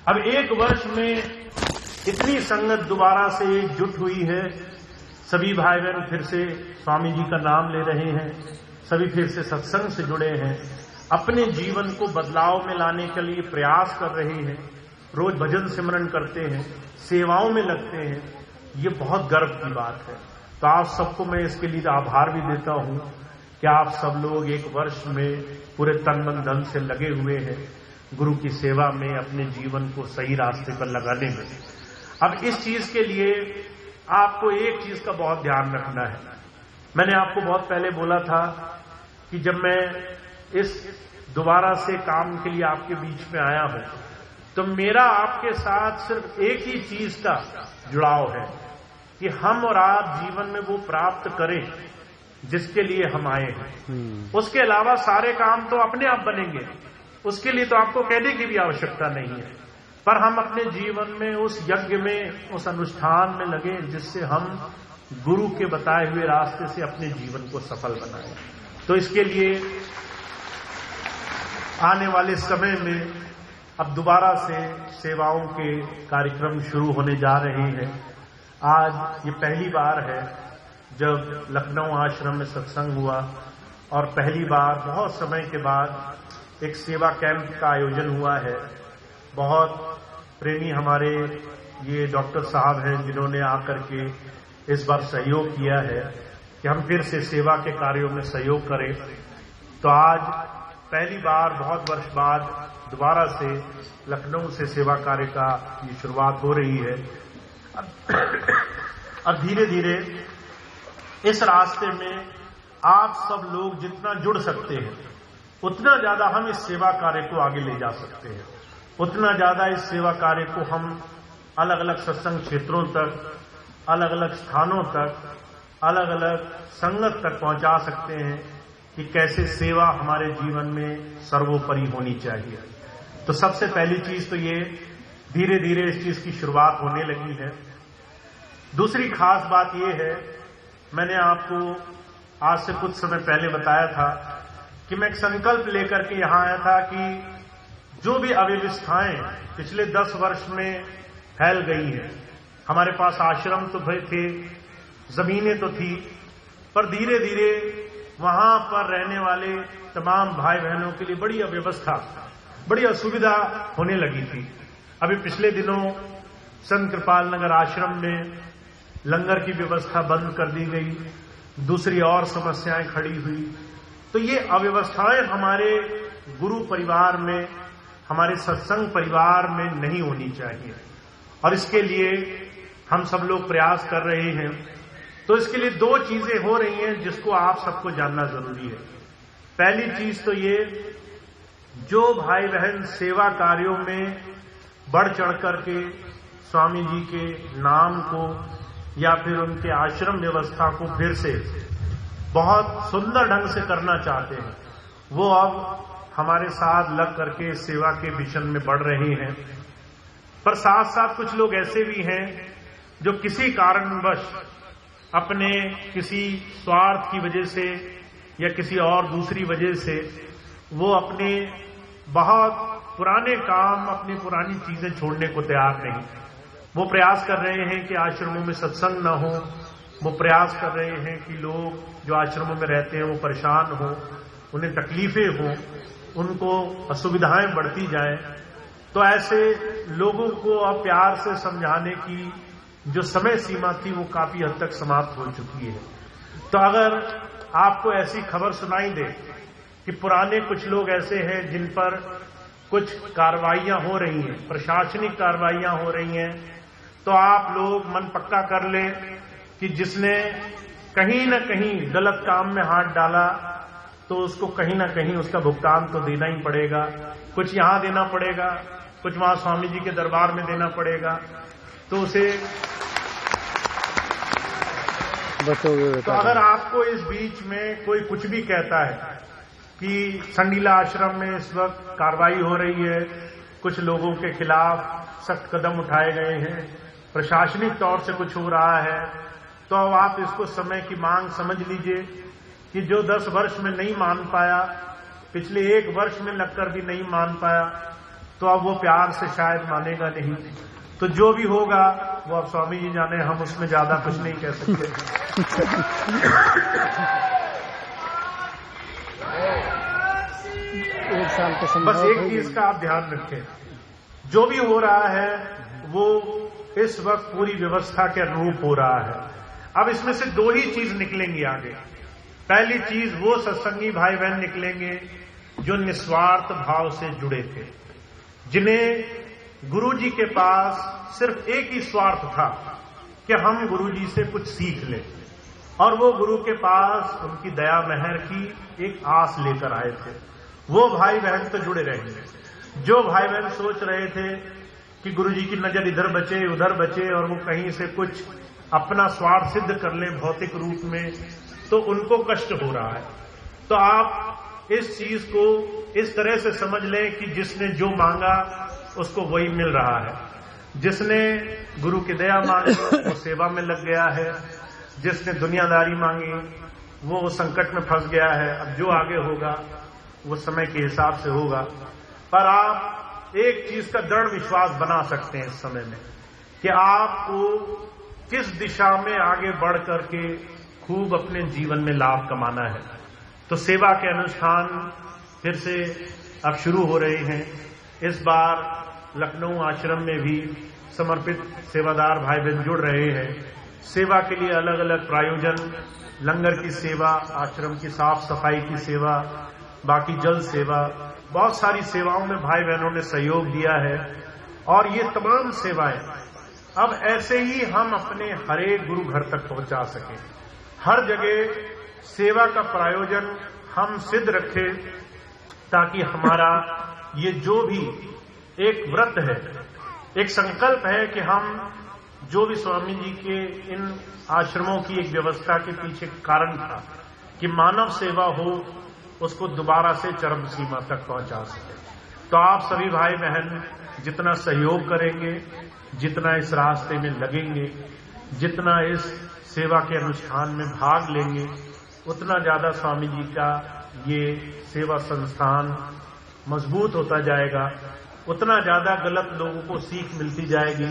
B: अब 1 वर्ष में इतनी संगत दोबारा से एकजुट हुई है। सभी भाई बहन फिर से स्वामी जी का नाम ले रहे हैं, सभी फिर से सत्संग से जुड़े हैं, अपने जीवन को बदलाव में लाने के लिए प्रयास कर रहे हैं, रोज भजन सिमरन करते हैं, सेवाओं में लगते हैं। ये बहुत गर्व की बात है। तो आप सबको मैं इसके लिए आभार भी देता हूं कि आप सब लोग 1 वर्ष में पूरे तन मन धन से लगे हुए हैं गुरु की सेवा में, अपने जीवन को सही रास्ते पर लगाने में। अब इस चीज के लिए आपको एक चीज का बहुत ध्यान रखना है। मैंने आपको बहुत पहले बोला था कि जब मैं इस दोबारा से काम के लिए आपके बीच में आया हूं तो मेरा आपके साथ सिर्फ एक ही चीज का जुड़ाव है कि हम और आप जीवन में वो प्राप्त करें जिसके लिए हम आए हैं। उसके अलावा सारे काम तो अपने आप बनेंगे, उसके लिए तो आपको कहने की भी आवश्यकता नहीं है। पर हम अपने जीवन में उस यज्ञ में, उस अनुष्ठान में लगे जिससे हम गुरु के बताए हुए रास्ते से अपने जीवन को सफल बनाएं। तो इसके लिए आने वाले समय में अब दोबारा से सेवाओं के कार्यक्रम शुरू होने जा रहे हैं। आज ये पहली बार है जब लखनऊ आश्रम में सत्संग हुआ और पहली बार बहुत समय के बाद एक सेवा कैंप का आयोजन हुआ है। बहुत प्रेमी हमारे ये डॉक्टर साहब हैं जिन्होंने आकर के इस बार सहयोग किया है कि हम फिर से सेवा के कार्यों में सहयोग करें। तो आज पहली बार बहुत वर्ष बाद दोबारा से लखनऊ से सेवा कार्य का ये शुरुआत हो रही है। अब धीरे धीरे इस रास्ते में आप सब लोग जितना जुड़ सकते हैं उतना ज्यादा हम इस सेवा कार्य को आगे ले जा सकते हैं, उतना ज्यादा इस सेवा कार्य को हम अलग अलग सत्संग क्षेत्रों तक, अलग अलग स्थानों तक, अलग अलग संगत तक पहुंचा सकते हैं कि कैसे सेवा हमारे जीवन में सर्वोपरि होनी चाहिए। तो सबसे पहली चीज तो ये धीरे धीरे इस चीज की शुरुआत होने लगी है। दूसरी खास बात ये है, मैंने आपको आज से कुछ समय पहले बताया था कि मैं एक संकल्प लेकर के यहां आया था कि जो भी अव्यवस्थाएं पिछले 10 वर्ष में फैल गई हैं, हमारे पास आश्रम तो भाई थे, जमीनें तो थी, पर धीरे धीरे वहां पर रहने वाले तमाम भाई बहनों के लिए बड़ी अव्यवस्था, बड़ी असुविधा होने लगी थी। अभी पिछले दिनों संत कृपाल नगर आश्रम में लंगर की व्यवस्था बंद कर दी गई, दूसरी और समस्याएं खड़ी हुई। तो ये अव्यवस्थाएं हमारे गुरु परिवार में, हमारे सत्संग परिवार में नहीं होनी चाहिए और इसके लिए हम सब लोग प्रयास कर रहे हैं। तो इसके लिए 2 चीजें हो रही हैं जिसको आप सबको जानना जरूरी है। पहली चीज तो ये, जो भाई बहन सेवा कार्यों में बढ़ चढ़ करके स्वामी जी के नाम को या फिर उनके आश्रम व्यवस्था को फिर से बहुत सुंदर ढंग से करना चाहते हैं, वो अब हमारे साथ लग करके सेवा के मिशन में बढ़ रहे हैं। पर साथ साथ कुछ लोग ऐसे भी हैं जो किसी कारणवश अपने किसी स्वार्थ की वजह से या किसी और दूसरी वजह से वो अपने बहुत पुराने काम, अपनी पुरानी चीजें छोड़ने को तैयार नहीं। वो प्रयास कर रहे हैं कि आश्रमों में सत्संग न हो, वो प्रयास कर रहे हैं कि लोग जो आश्रमों में रहते हैं वो परेशान हो, उन्हें तकलीफें हों, उनको असुविधाएं बढ़ती जाएं। तो ऐसे लोगों को अब प्यार से समझाने की जो समय सीमा थी वो काफी हद तक समाप्त हो चुकी है। तो अगर आपको ऐसी खबर सुनाई दे कि पुराने कुछ लोग ऐसे हैं जिन पर कुछ कार्रवाइयां हो रही हैं, प्रशासनिक कार्रवाइयां हो रही हैं, तो आप लोग मन पक्का कर लें कि जिसने कहीं न कहीं गलत काम में हाथ डाला तो उसको कहीं न कहीं उसका भुगतान तो देना ही पड़ेगा। कुछ यहां देना पड़ेगा, कुछ वहां स्वामी जी के दरबार में देना पड़ेगा। तो उसे तो अगर आपको इस बीच में कोई कुछ भी कहता है कि संडीला आश्रम में इस वक्त कार्रवाई हो रही है, कुछ लोगों के खिलाफ सख्त कदम उठाए गए हैं, प्रशासनिक तौर से कुछ हो रहा है, तो अब आप इसको समय की मांग समझ लीजिए कि जो 10 वर्ष में नहीं मान पाया, पिछले 1 वर्ष में लगकर भी नहीं मान पाया, तो अब वो प्यार से शायद मानेगा नहीं। तो जो भी होगा वो अब स्वामी जी जाने, हम उसमें ज्यादा कुछ नहीं कह सकते। बस एक चीज का आप ध्यान रखें, जो भी हो रहा है वो इस वक्त पूरी व्यवस्था के अनुरूप हो रहा है। अब इसमें से 2 ही चीज निकलेंगी आगे। पहली चीज, वो सत्संगी भाई बहन निकलेंगे जो निस्वार्थ भाव से जुड़े थे, जिन्हें गुरु जी के पास सिर्फ एक ही स्वार्थ था कि हम गुरु जी से कुछ सीख लें, और वो गुरु के पास उनकी दया मेहर की एक आस लेकर आए थे। वो भाई बहन तो जुड़े रहेंगे।
A: जो भाई बहन सोच रहे थे कि गुरुजी की नजर इधर बचे उधर बचे और वो कहीं से कुछ अपना स्वार्थ सिद्ध कर ले भौतिक रूप में, तो उनको कष्ट हो रहा है। तो आप इस चीज को इस तरह से समझ लें कि जिसने जो मांगा उसको वही मिल रहा है। जिसने गुरु की दया मांगी वो सेवा में लग गया है, जिसने दुनियादारी मांगी वो संकट में फंस गया है। अब जो आगे होगा वो समय के हिसाब से होगा, पर आप एक चीज का दृढ़ विश्वास बना सकते हैं इस समय में कि आपको किस दिशा में आगे बढ़ करके खूब अपने जीवन में लाभ कमाना है। तो सेवा के अनुष्ठान फिर से अब शुरू हो रहे हैं। इस बार लखनऊ आश्रम में भी समर्पित सेवादार भाई बहन जुड़ रहे हैं। सेवा के लिए अलग अलग प्रायोजन, लंगर की सेवा, आश्रम की साफ सफाई की सेवा, बाकी जल सेवा, बहुत सारी सेवाओं में भाई बहनों ने सहयोग दिया है। और ये तमाम सेवाएं अब ऐसे ही हम अपने हरेक गुरु घर तक पहुंचा सकें। हर जगह सेवा का प्रायोजन हम सिद्ध रखें ताकि हमारा ये जो भी एक व्रत है, एक संकल्प है कि हम जो भी स्वामी जी के इन आश्रमों की एक व्यवस्था के पीछे कारण था कि मानव सेवा हो, उसको दोबारा से चरम सीमा तक पहुंचा सके। तो आप सभी भाई बहन जितना सहयोग करेंगे, जितना इस रास्ते में लगेंगे, जितना इस सेवा के अनुष्ठान में भाग लेंगे, उतना ज्यादा स्वामी जी का ये सेवा संस्थान मजबूत होता जाएगा, उतना ज्यादा गलत लोगों को सीख मिलती जाएगी,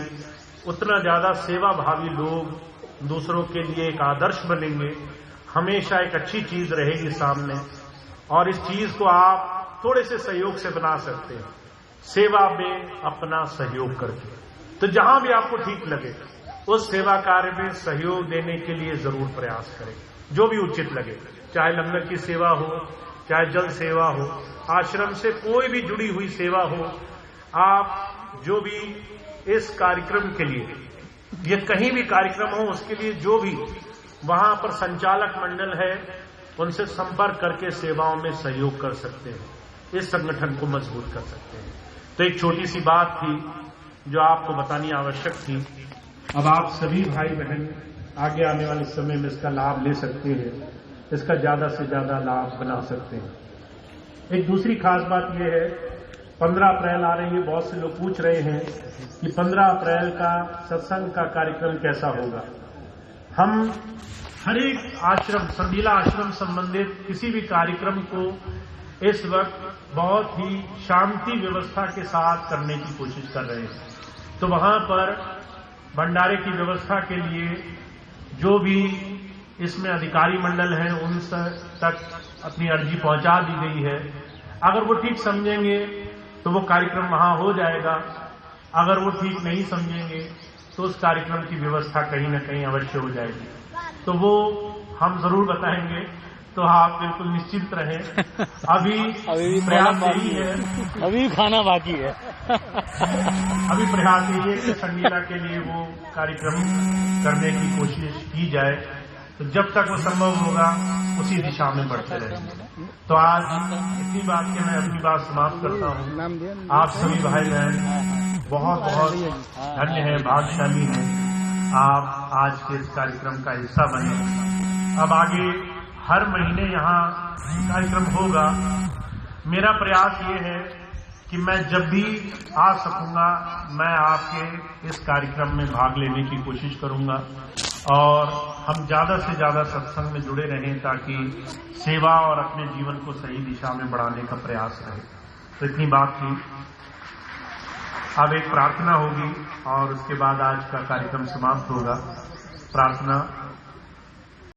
A: उतना ज्यादा सेवा भावी लोग दूसरों के लिए एक आदर्श बनेंगे, हमेशा एक अच्छी चीज रहेगी सामने। और इस चीज को आप थोड़े से सहयोग से बना सकते हैं, सेवा में अपना सहयोग करके। तो जहां भी आपको ठीक लगे उस सेवा कार्य में सहयोग देने के लिए जरूर प्रयास करें, जो भी उचित लगे, चाहे लंगर की सेवा हो, चाहे जल सेवा हो, आश्रम से कोई भी जुड़ी हुई सेवा हो। आप जो भी इस कार्यक्रम के लिए, ये कहीं भी कार्यक्रम हो, उसके लिए जो भी वहां पर संचालक मंडल है उनसे संपर्क करके सेवाओं में सहयोग कर सकते हैं, इस संगठन को मजबूत कर सकते हैं। तो एक छोटी सी बात थी जो आपको बतानी आवश्यक थी। अब आप सभी भाई बहन आगे आने वाले समय में इसका लाभ ले सकते हैं, इसका ज्यादा से ज्यादा लाभ बना सकते हैं। एक दूसरी खास बात यह है, 15 अप्रैल आ रही है। बहुत से लोग पूछ रहे हैं कि 15 अप्रैल का सत्संग का कार्यक्रम कैसा होगा। हम हर एक आश्रम, संडीला आश्रम संबंधित किसी भी कार्यक्रम को इस वक्त बहुत ही शांति व्यवस्था के साथ करने की कोशिश कर रहे हैं। तो वहां पर भंडारे की व्यवस्था के लिए जो भी इसमें अधिकारी मंडल हैं उन तक अपनी अर्जी पहुंचा दी गई है। अगर वो ठीक समझेंगे तो वो कार्यक्रम वहां हो जाएगा, अगर वो ठीक नहीं समझेंगे तो उस कार्यक्रम की व्यवस्था कहीं न कहीं अवश्य हो जाएगी। तो वो हम जरूर बताएंगे, तो आप बिल्कुल निश्चिंत रहें। अभी प्रयास यही है,
C: अभी खाना बाकी है।
A: अभी प्रयास यही है कि संडीला के लिए वो कार्यक्रम करने की कोशिश की जाए। तो जब तक वो संभव होगा उसी दिशा में बढ़ते रहेंगे। तो आज इतनी बात के मैं अपनी बात समाप्त करता हूँ। आप सभी भाई बहन बहुत बहुत धन्य है, भाग्यशाली हैं, आप आज के इस कार्यक्रम का हिस्सा बने। अब आगे हर महीने यहाँ कार्यक्रम होगा। मेरा प्रयास ये है कि मैं जब भी आ सकूंगा मैं आपके इस कार्यक्रम में भाग लेने की कोशिश करूंगा और हम ज्यादा से ज्यादा सत्संग में जुड़े रहें ताकि सेवा और अपने जीवन को सही दिशा में बढ़ाने का प्रयास रहे। तो इतनी बात थी। अब एक प्रार्थना होगी और उसके बाद आज का कार्यक्रम समाप्त होगा। प्रार्थना।